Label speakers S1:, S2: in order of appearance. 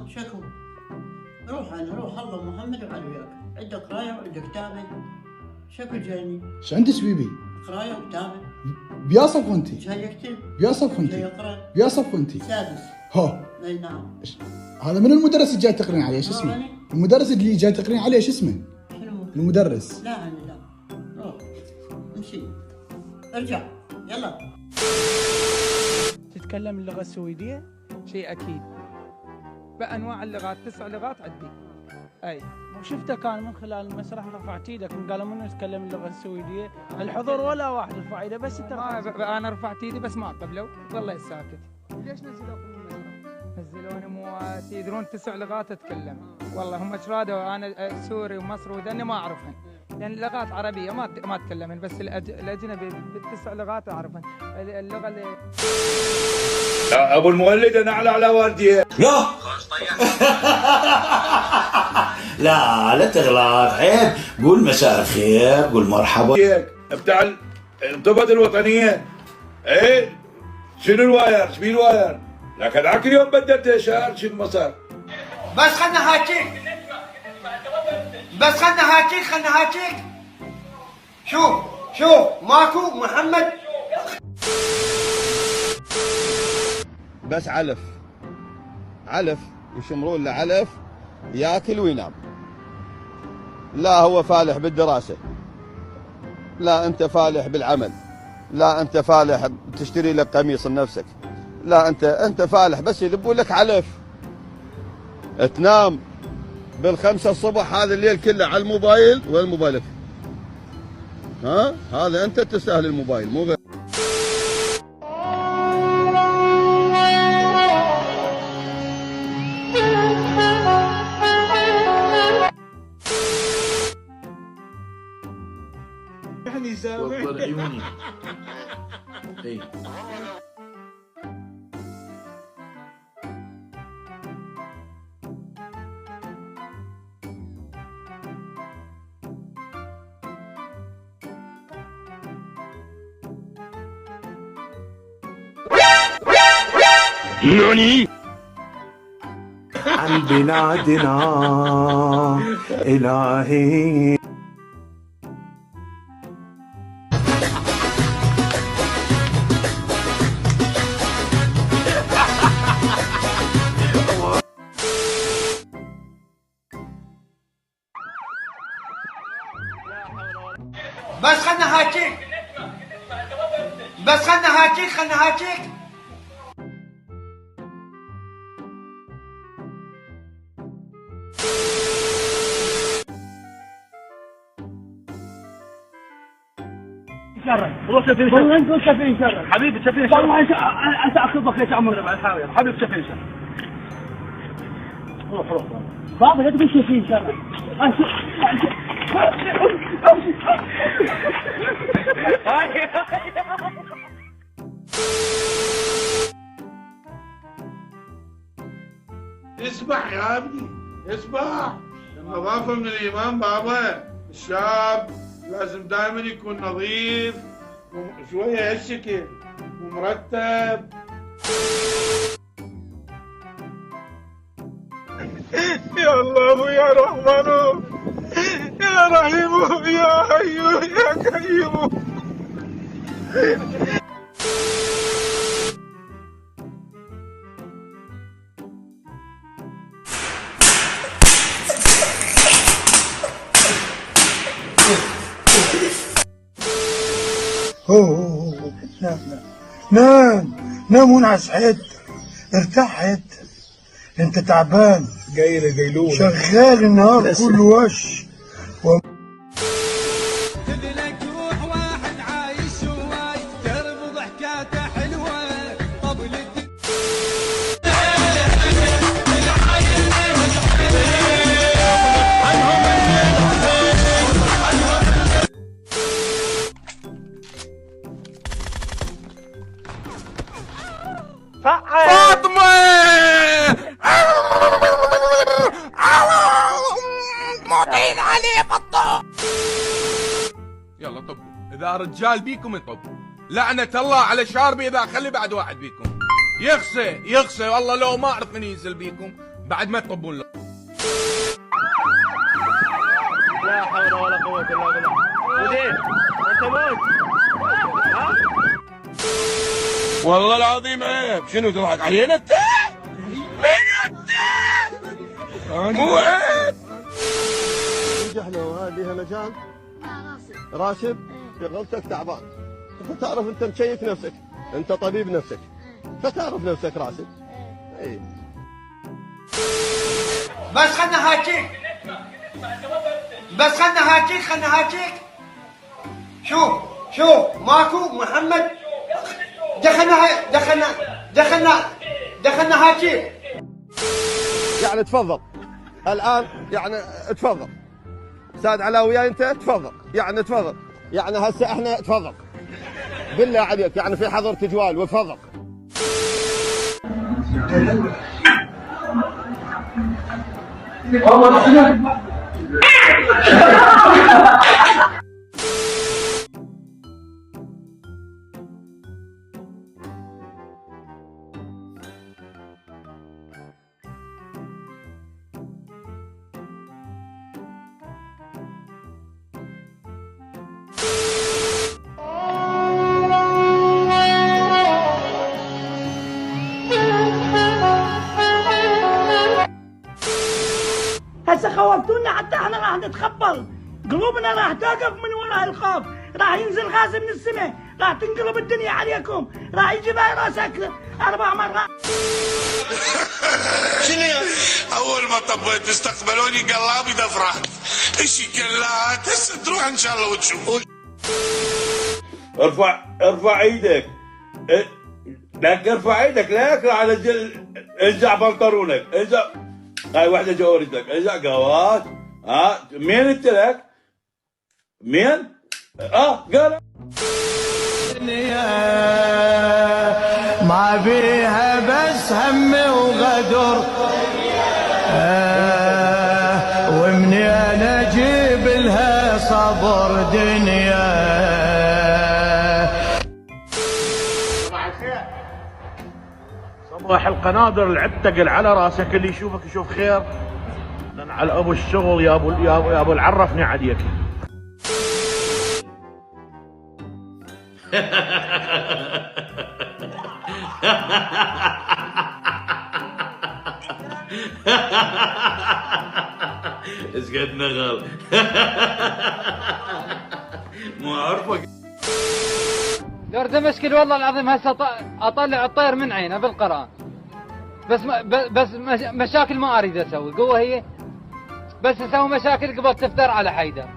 S1: ها شكو. روح الله محمد وعلى وياك. عندك قرايه وعندك كتابه. شكو جايني؟
S2: ايش عندك سبيبي؟
S1: قرايه وكتابه.
S2: بيا صف وانتي؟
S1: جاي يكتب.
S2: بيا صف
S1: جاي
S2: وانتي؟
S1: يقرا.
S2: بيا صف وانتي؟
S1: سادس.
S2: ها
S1: اي نعم.
S2: هذا من المدرس اللي جاي تقرين عليه ايش اسمه؟ المدرس اللي جاي تقرين عليه ايش اسمه؟
S1: شنو؟
S2: المدرس.
S1: لا انا لا. روح امشي. ارجع يلا.
S3: تتكلم اللغة السويدية؟ شيء أكيد. بأنواع اللغات 9 لغات عندي. أي. وشفته كان من خلال المسرح رفعت ايدك قالوا منو يتكلم اللغة السويدية؟ الحضور ولا واحد رفع ايده بس انت أنا رفعت ايدي بس ما قبلوا والله ساكت. ليش نزلوك من المسرح؟ نزلوني مو يدرون 9 لغات اتكلم. والله هم ايش رادوا انا سوري ومصري وذني ما اعرفهن. لان اللغات عربيه ما اتكلمن بس الاجنبي ب9 لغات اعرفهن. اللغه اللي
S4: يا ابو المولد انا على والدي.
S5: لا لا تغلط عيب. قول مساء الخير، قول مرحبا.
S4: بتاع الانتفاضه الوطنيه. ايه شنو الواير؟ شبيه الواير؟ لكن ذاك اليوم بدلت شهر شنو المسار؟
S6: بس خلنا هاتيك. خلنا هاتيك. شوف ماكو محمد.
S7: بس علف يشمرون له علف ياكل وينام. لا هو فالح بالدراسة، لا انت فالح بالعمل، لا انت فالح تشتري لك قميص لنفسك، لا انت فالح بس يذبون لك علف. تنام بال5 الصبح هذا الليل كله على الموبايل. وين موبايلك؟ ها هذا انت تستاهل الموبايل مو غير.
S5: وضر عيوني. اي
S4: نوني
S5: عن بلادنا إلهي.
S6: بس خلنا هاتيك.
S8: والله شايفين والله انتم شايفين شر حبيبي شايفين شر والله انت اخذك ليش عمرنا بعد حاول حبيبي شايفين شر. روح بابا لا تقول شايفين شر.
S4: اسمع يا ابني اسمع. النظافة من الإيمان بابا. الشاب لازم دائما يكون نظيف وشوية هالشكل ومرتب. يا الله يا رحمن يا رحيم يا حي يا كريم.
S9: نام ونعس حد. ارتاح حد. انت تعبان.
S2: قيلولة
S9: شغال النهار كله وش.
S3: تذلك روح واحد عايش هواي درب ضحكاته حلوه طبل
S4: فاطمة
S3: موطين عليه بطه.
S10: يلا طبوا، اذا رجال بيكم انطبوا. لعنة الله على شاربي اذا خلي بعد واحد بيكم. يخسى والله لو ما اعرف من ينزل بيكم بعد ما تطبون له.
S8: لا حول ولا قوة إلا بالله. مدير أنت موت. ها؟
S10: والله العظيم عيب. شنو تضحك علينا انت؟ مين انت؟ مو عيب.
S7: نجحنا وهذه لها مجال. راشد شغلتك تعبان. انت تعرف انت مشيك نفسك. انت طبيب نفسك. فتعرف نفسك راشد. اي
S6: بس خلنا هاتيك. بس خلنا هاتيك خلنا هاتيك. شوف ماكو محمد. دخلنا هاتيك.
S7: يعني تفضل. الان يعني تفضل. استاذ علاء وياي انت تفضل. يعني تفضل. يعني هسه احنا تفضل. بالله عليك يعني في حظر تجوال وتفضل.
S8: هسه خوفتونا حتى احنا راح نتخبل. قلوبنا راح توقف من وراء الخوف. راح ينزل غاز من السماء. راح تنقلب الدنيا عليكم. راح يجي راسك 4 مرات.
S5: اول ما طبيت استقبلوني قلابي دفرة. اشي كلات هسه تروح ان شاء الله وتشوف.
S4: ارفع ايدك. لك ارفع ايدك لك على انزع بنطلونك. انزع. هاي وحده جورت لك. انزع قوات. مين انت لك؟ مين؟ قال
S9: ما بيها بس هم وغدر. ومنين اجيب لها صبر دنيا.
S8: صباح القنادر العتقل على راسك. اللي يشوفك يشوف خير. لان على ابو الشغل يا ابو العرفني عليك.
S5: اسقد نغل. مو عارفك.
S11: درد مشكل والله العظيم. هسه اطلع الطير من عينه بالقران. بس مشاكل ما اريد اسوي. قوه هي بس اسوي مشاكل قبل تفتر على حيدر.